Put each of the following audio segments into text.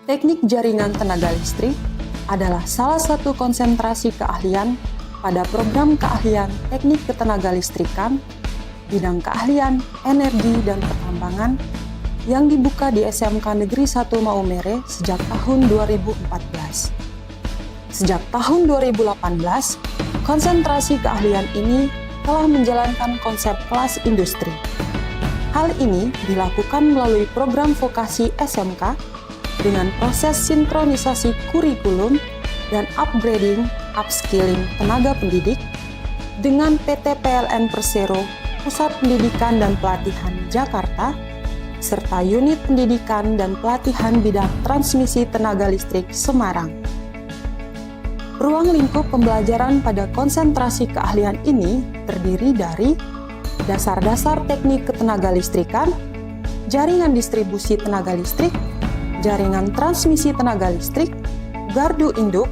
Teknik jaringan tenaga listrik adalah salah satu konsentrasi keahlian pada program keahlian teknik ketenaga listrikan, bidang keahlian energi dan pertambangan yang dibuka di SMK Negeri 1 Maumere sejak tahun 2014. Sejak tahun 2018, konsentrasi keahlian ini telah menjalankan konsep kelas industri. Hal ini dilakukan melalui program vokasi SMK dengan proses sinkronisasi kurikulum dan upskilling tenaga pendidik dengan PT PLN Persero, Pusat Pendidikan dan Pelatihan Jakarta, serta Unit Pendidikan dan Pelatihan Bidang Transmisi Tenaga Listrik Semarang. Ruang lingkup pembelajaran pada konsentrasi keahlian ini terdiri dari dasar-dasar teknik ketenaga listrikan, jaringan distribusi tenaga listrik, jaringan transmisi tenaga listrik, gardu induk,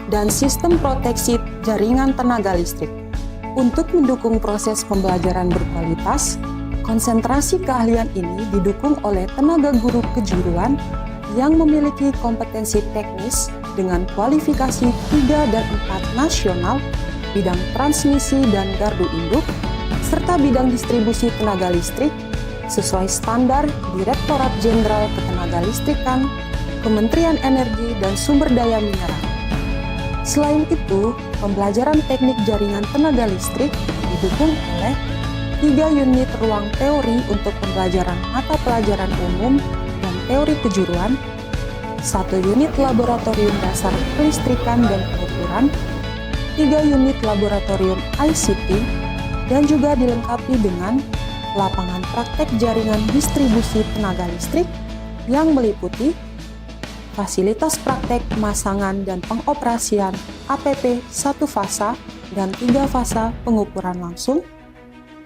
dan sistem proteksi jaringan tenaga listrik. Untuk mendukung proses pembelajaran berkualitas, konsentrasi keahlian ini didukung oleh tenaga guru kejuruan yang memiliki kompetensi teknis dengan kualifikasi 3 dan 4 nasional, bidang transmisi dan gardu induk, serta bidang distribusi tenaga listrik sesuai standar Direktorat Jenderal Ketenagalistrikan, Kementerian Energi dan Sumber Daya Mineral. Selain itu, pembelajaran teknik jaringan tenaga listrik didukung oleh 3 unit ruang teori untuk pembelajaran mata pelajaran umum dan teori kejuruan, 1 unit laboratorium dasar kelistrikan dan pengukuran, 3 unit laboratorium ICT, dan juga dilengkapi dengan lapangan praktek jaringan distribusi tenaga listrik yang meliputi fasilitas praktek pemasangan dan pengoperasian APP 1 fasa dan 3 fasa pengukuran langsung,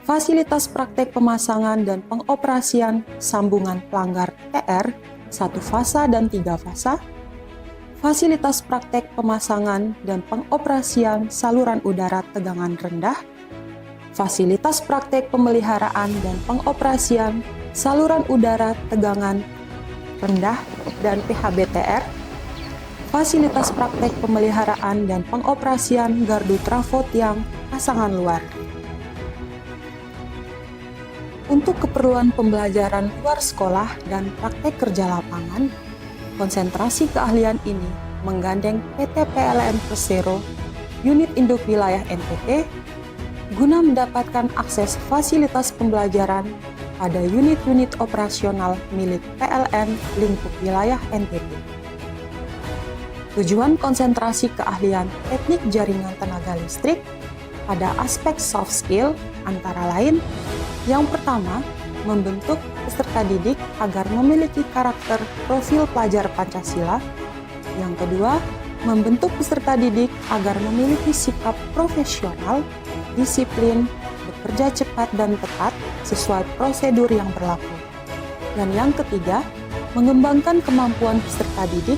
fasilitas praktek pemasangan dan pengoperasian sambungan pelanggar TR 1 fasa dan 3 fasa, fasilitas praktek pemasangan dan pengoperasian saluran udara tegangan rendah, fasilitas praktek pemeliharaan dan pengoperasian saluran udara tegangan rendah dan PHBTR, fasilitas praktek pemeliharaan dan pengoperasian gardu trafo tiang pasangan luar. Untuk keperluan pembelajaran luar sekolah dan praktek kerja lapangan, konsentrasi keahlian ini menggandeng PT PLN Persero, Unit Induk Wilayah NTT, guna mendapatkan akses fasilitas pembelajaran pada unit-unit operasional milik PLN lingkup wilayah NTT. Tujuan konsentrasi keahlian teknik jaringan tenaga listrik pada aspek soft skill antara lain, yang pertama, membentuk peserta didik agar memiliki karakter profil pelajar Pancasila. Yang kedua, membentuk peserta didik agar memiliki sikap profesional, disiplin, bekerja cepat dan tepat sesuai prosedur yang berlaku. Dan yang ketiga, mengembangkan kemampuan peserta didik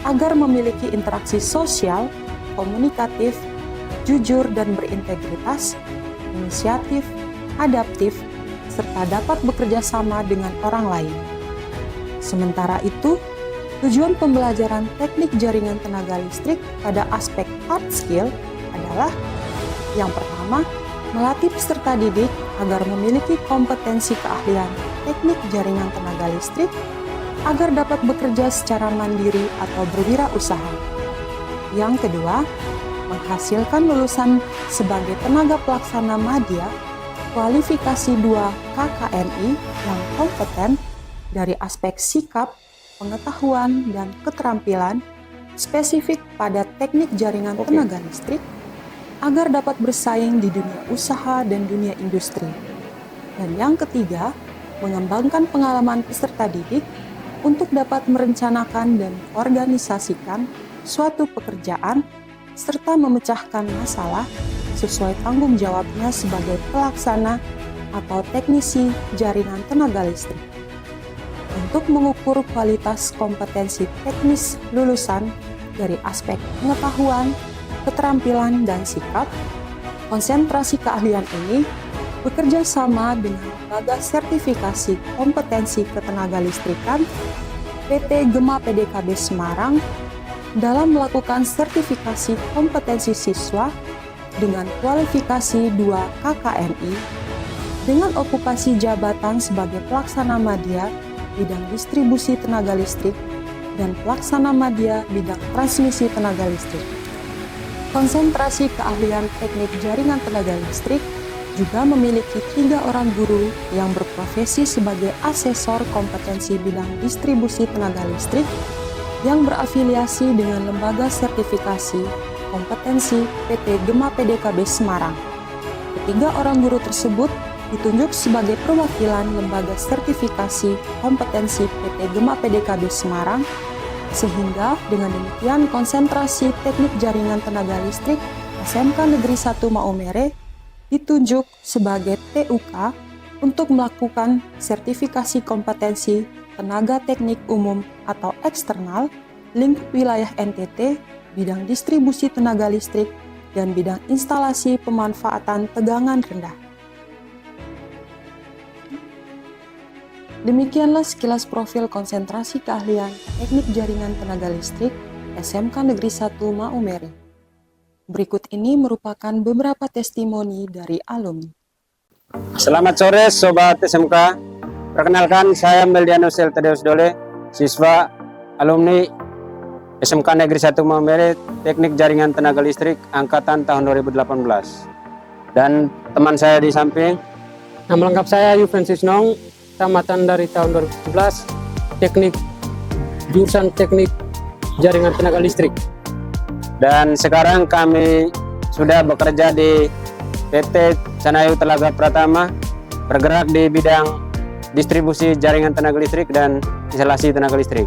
agar memiliki interaksi sosial, komunikatif, jujur dan berintegritas, inisiatif, adaptif, serta dapat bekerja sama dengan orang lain. Sementara itu, tujuan pembelajaran teknik jaringan tenaga listrik pada aspek hard skill adalah yang pertama, melatih peserta didik agar memiliki kompetensi keahlian teknik jaringan tenaga listrik agar dapat bekerja secara mandiri atau berwirausaha. Yang kedua, menghasilkan lulusan sebagai tenaga pelaksana madya kualifikasi 2 KKNI yang kompeten dari aspek sikap, pengetahuan, dan keterampilan spesifik pada teknik jaringan tenaga listrik agar dapat bersaing di dunia usaha dan dunia industri. Dan yang ketiga, mengembangkan pengalaman peserta didik untuk dapat merencanakan dan organisasikan suatu pekerjaan serta memecahkan masalah sesuai tanggung jawabnya sebagai pelaksana atau teknisi jaringan tenaga listrik. Untuk mengukur kualitas kompetensi teknis lulusan dari aspek pengetahuan, keterampilan, dan sikap, konsentrasi keahlian ini bekerja sama dengan lembaga sertifikasi kompetensi ketenaga listrikan PT Gema PDKB Semarang dalam melakukan sertifikasi kompetensi siswa dengan kualifikasi 2 KKMI dengan okupasi jabatan sebagai pelaksana madya bidang distribusi tenaga listrik dan pelaksana madya bidang transmisi tenaga listrik. Konsentrasi keahlian teknik jaringan tenaga listrik juga memiliki 3 orang guru yang berprofesi sebagai asesor kompetensi bidang distribusi tenaga listrik yang berafiliasi dengan lembaga sertifikasi kompetensi PT Gema PDKB Semarang. Ketiga orang guru tersebut ditunjuk sebagai perwakilan lembaga sertifikasi kompetensi PT Gema PDKB Semarang, sehingga dengan demikian konsentrasi teknik jaringan tenaga listrik SMK Negeri 1 Maumere ditunjuk sebagai TUK untuk melakukan sertifikasi kompetensi tenaga teknik umum atau eksternal, lingkup wilayah NTT, bidang distribusi tenaga listrik, dan bidang instalasi pemanfaatan tegangan rendah. Demikianlah sekilas profil konsentrasi keahlian teknik jaringan tenaga listrik SMK Negeri 1 Maumere. Berikut ini merupakan beberapa testimoni dari alumni. Selamat sore Sobat SMK. Perkenalkan, saya Meldiano Tadeus Dole, siswa alumni SMK Negeri 1 Maumere Teknik Jaringan Tenaga Listrik angkatan tahun 2018. Dan teman saya di samping, nama lengkap saya Yufensis Nong, tamatan dari tahun 2017, jurusan Teknik Jaringan Tenaga Listrik. dan sekarang kami sudah bekerja di PT Sanayu Telaga Pratama, bergerak di bidang distribusi jaringan tenaga listrik dan instalasi tenaga listrik.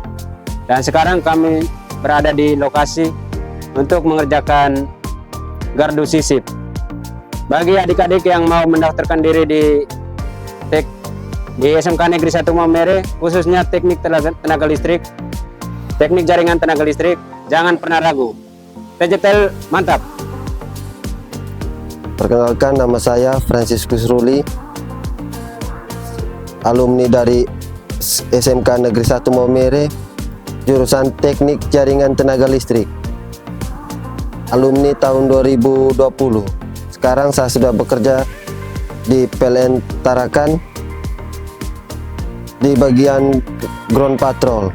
Dan sekarang kami berada di lokasi untuk mengerjakan gardu sisip. Bagi adik-adik yang mau mendaftarkan diri di SMK Negeri 1 Maumere, khususnya teknik tenaga listrik, teknik jaringan tenaga listrik, jangan pernah ragu. PJTL mantap. Perkenalkan, nama saya Franciscus Ruli, alumni dari SMK Negeri 1 Maumere, jurusan Teknik Jaringan Tenaga Listrik. Alumni tahun 2020. Sekarang saya sudah bekerja di PLN Tarakan di bagian ground patrol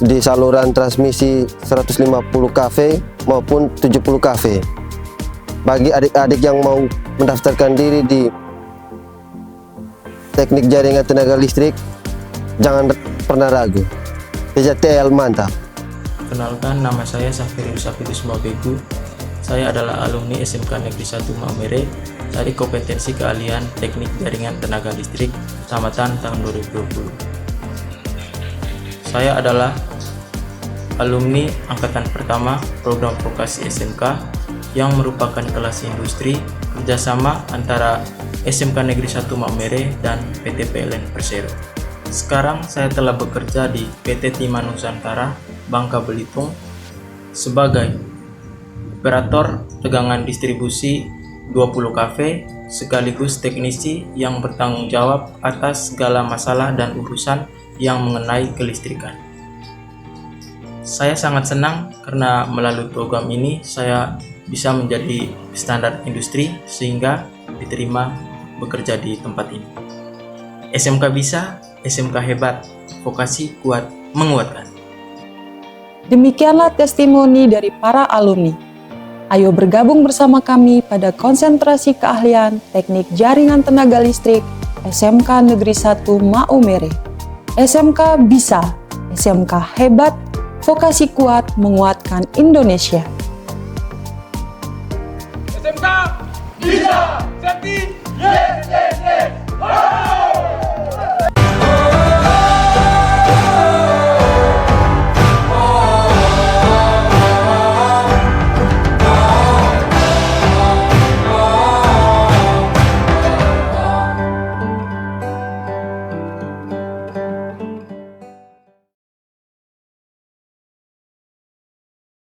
di saluran transmisi 150 kV maupun 70 kV. Bagi adik-adik yang mau mendaftarkan diri di teknik jaringan tenaga listrik, jangan pernah ragu. PJTL mantap. Kenalkan, nama saya Safirius Safidus Mabegu. Saya adalah alumni SMK Negeri 1 Maumere dari kompetensi keahlian teknik jaringan tenaga listrik tamatan tahun 2020. Saya adalah alumni angkatan pertama program vokasi SMK yang merupakan kelas industri kerjasama antara SMK Negeri 1 Maumere dan PT PLN Persero. Sekarang saya telah bekerja di PT Timah Nusantara, Bangka Belitung sebagai operator tegangan distribusi 20 kV sekaligus teknisi yang bertanggung jawab atas segala masalah dan urusan yang mengenai kelistrikan. Saya sangat senang karena melalui program ini saya bisa menjadi standar industri sehingga diterima bekerja di tempat ini. SMK bisa, SMK hebat, vokasi kuat menguatkan. Demikianlah testimoni dari para alumni. Ayo bergabung bersama kami pada konsentrasi keahlian teknik jaringan tenaga listrik SMK Negeri 1 Maumere. SMK bisa, SMK hebat, vokasi kuat menguatkan Indonesia. SMK bisa, safety, yes, yes, yes.